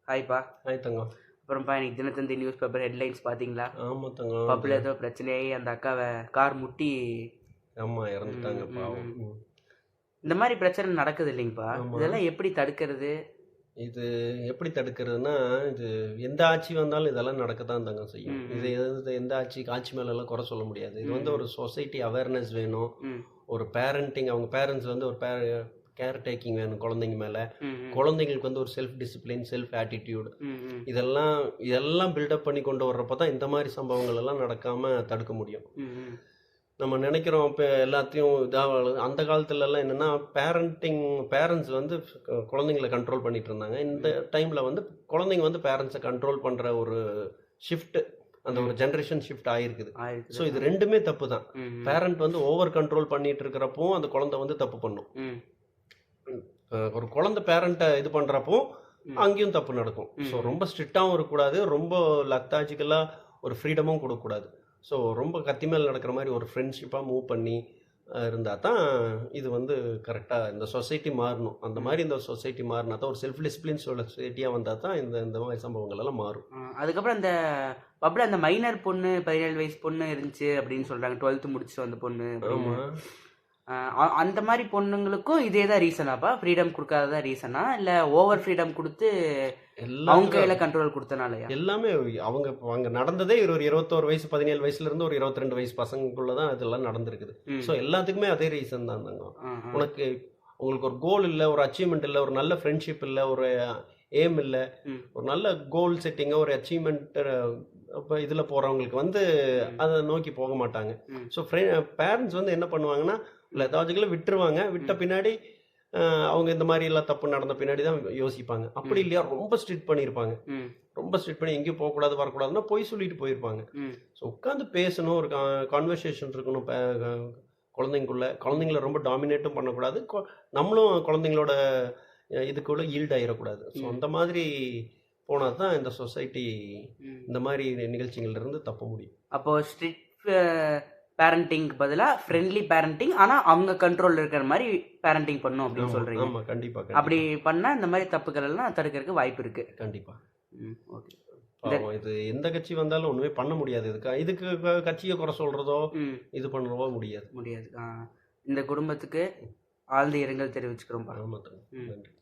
ஹாய்ப்பா. Hi தங்கம். அப்புறம்ப்பா இன்னைக்கு Dinathanthi news paper headlines பார்த்தீங்களா? ஆமாம் தங்கம். பப்ல ஏதோ பிரச்சனையாகி அந்த அக்காவை கார் முட்டி. ஆமாம், இறந்துட்டாங்க பாவம். இந்த மாதிரி பிரச்சனை நடக்குது இல்லைங்கப்பா. ஆமா. இதெல்லாம் எப்படி தடுக்கிறது? இது எப்படி தடுக்கிறதுனா, இது எந்த ஆட்சி வந்தாலும் இதெல்லாம் நடக்கத்தான் தங்கம் செய்யும். இது எந்த ஆட்சி மேலெல்லாம் குறை சொல்ல முடியாது. இது வந்து ஒரு சொசைட்டி அவேர்னஸ் வேணும். ஒரு பேரண்டிங், அவங்க பேரண்ட்ஸ் வந்து ஒரு கேர் டேக்கிங் வேணும் குழந்தைங்க மேலே. குழந்தைங்களுக்கு வந்து ஒரு செல்ஃப் டிசிப்ளின், செல்ஃப் ஆட்டிடியூட், இதெல்லாம் பில்டப் பண்ணி கொண்டு வர்றப்போ தான் இந்த மாதிரி சம்பவங்கள் எல்லாம் நடக்காமல் தடுக்க முடியும். நம்ம நினைக்கிறோம் இப்போ எல்லாத்தையும் இதாக. அந்த காலத்துலலாம் என்னென்னா பேரண்ட்ஸ் வந்து குழந்தைங்களை கண்ட்ரோல் பண்ணிட்டு இருந்தாங்க. இந்த டைமில் வந்து குழந்தைங்க வந்து பேரண்ட்ஸை கண்ட்ரோல் பண்ணுற ஒரு ஷிஃப்ட், அந்த ஒரு ஜென்ரேஷன் ஷிஃப்ட் ஆயிருக்குது. ஸோ இது ரெண்டுமே தப்பு தான். பேரண்ட் வந்து ஓவர் கண்ட்ரோல் பண்ணிட்டு இருக்கிறப்போ அந்த குழந்தை வந்து தப்பு பண்ணும். ஒரு குழந்தை பேரண்ட்டை இது பண்ணுறப்போ அங்கேயும் தப்பு நடக்கும். ஸோ ரொம்ப ஸ்ட்ரிக்டாகவும் இருக்கக்கூடாது, ரொம்ப லத்தாஜிக்கலாக ஒரு ஃப்ரீடமும் கொடுக்கக்கூடாது. ஸோ ரொம்ப கத்தி மேல் நடக்கிற மாதிரி ஒரு ஃப்ரெண்ட்ஷிப்பாக மூவ் பண்ணி இருந்தால் தான் இது வந்து கரெக்டாக இந்த சொசைட்டி மாறணும். அந்த மாதிரி இந்த சொசைட்டி மாறினா தான் ஒரு செல்ஃப் டிசிப்ளின் சொசைட்டியாக வந்தால் தான் இந்த மாதிரி சம்பவங்கள் எல்லாம் மாறும். அதுக்கப்புறம் இந்த பப்ல அந்த மைனர் பொண்ணு 17 வயசு பொண்ணு இருந்துச்சு அப்படின்னு சொல்கிறாங்க, 12th முடிச்சுட்டு வந்த பொண்ணு. அந்த மாதிரி பொண்ணுங்களுக்கும் இதே தான் ரீசனாப்பா? ஃப்ரீடம் கொடுக்காததான் ரீசனா, இல்லை ஓவர் ஃப்ரீடம் கொடுத்து அவங்க கையில் கண்ட்ரோல் கொடுத்தனாலயா? எல்லாமே அவங்க நடந்ததே ஒரு 21 வயசு 17 வயசுலேருந்து ஒரு 22 வயசு பசங்களுக்குள்ள தான் இதெல்லாம் நடந்திருக்குது. ஸோ எல்லாத்துக்குமே அதே ரீசன் தான் தாங்க. உங்களுக்கு ஒரு கோல் இல்லை, ஒரு அச்சீவ்மெண்ட் இல்லை, ஒரு நல்ல ஃப்ரெண்ட்ஷிப் இல்லை, ஒரு எய்ம் இல்லை, ஒரு நல்ல கோல் செட்டிங்காக ஒரு அச்சீவ்மெண்ட் இப்போ இதில் போகிறவங்களுக்கு வந்து அதை நோக்கி போக மாட்டாங்க. ஸோ பேரண்ட்ஸ் வந்து என்ன பண்ணுவாங்கன்னா, லெதாஜிக்கலாக விட்டுருவாங்க. விட்ட பின்னாடி அவங்க இந்த மாதிரி எல்லாம் தப்பு நடந்த பின்னாடி தான் யோசிப்பாங்க. அப்படி இல்லையா, ரொம்ப ஸ்ட்ரிக்ட் பண்ணியிருப்பாங்க. ரொம்ப ஸ்ட்ரிக்ட் பண்ணி எங்கேயும் போகக்கூடாது வரக்கூடாதுன்னா போய் சொல்லிட்டு போயிருப்பாங்க. ஸோ உட்காந்து பேசணும், ஒரு கான்வர்சேஷன் இருக்கணும். குழந்தைங்கள ரொம்ப டாமினேட்டும் பண்ணக்கூடாது, நம்மளும் குழந்தைங்களோட இதுக்குள்ள ஈல்ட் ஆகிடக்கூடாது. ஸோ அந்த மாதிரி போனால் தான் இந்த சொசைட்டி இந்த மாதிரி நிகழ்ச்சிகள்லேருந்து தப்ப முடியும். அப்போது ஸ்ட்ரிக்ட் பேரண்டிங் பதிலாக ஃப்ரெண்ட்லி பேரண்டிங், ஆனால் அவங்க கண்ட்ரோலில் இருக்கிற மாதிரி பேரண்டிங் பண்ணும் அப்படின்னு சொல்கிறீங்க? ஆமாம், கண்டிப்பாக. அப்படி பண்ணால் இந்த மாதிரி தப்புகள் எல்லாம் தடுக்கிறதுக்கு வாய்ப்பு இருக்குது. கண்டிப்பாக. ஓகே. இது எந்த கட்சி வந்தாலும் ஒன்றுமே பண்ண முடியாது. இதுக்கு கட்சியை குறை சொல்கிறதோ இது பண்ணுறதோ முடியாது. இந்த குடும்பத்துக்கு ஆழ்ந்த இரங்கல் தெரிவிச்சுக்கிறோம். ஆமாம், நன்றி.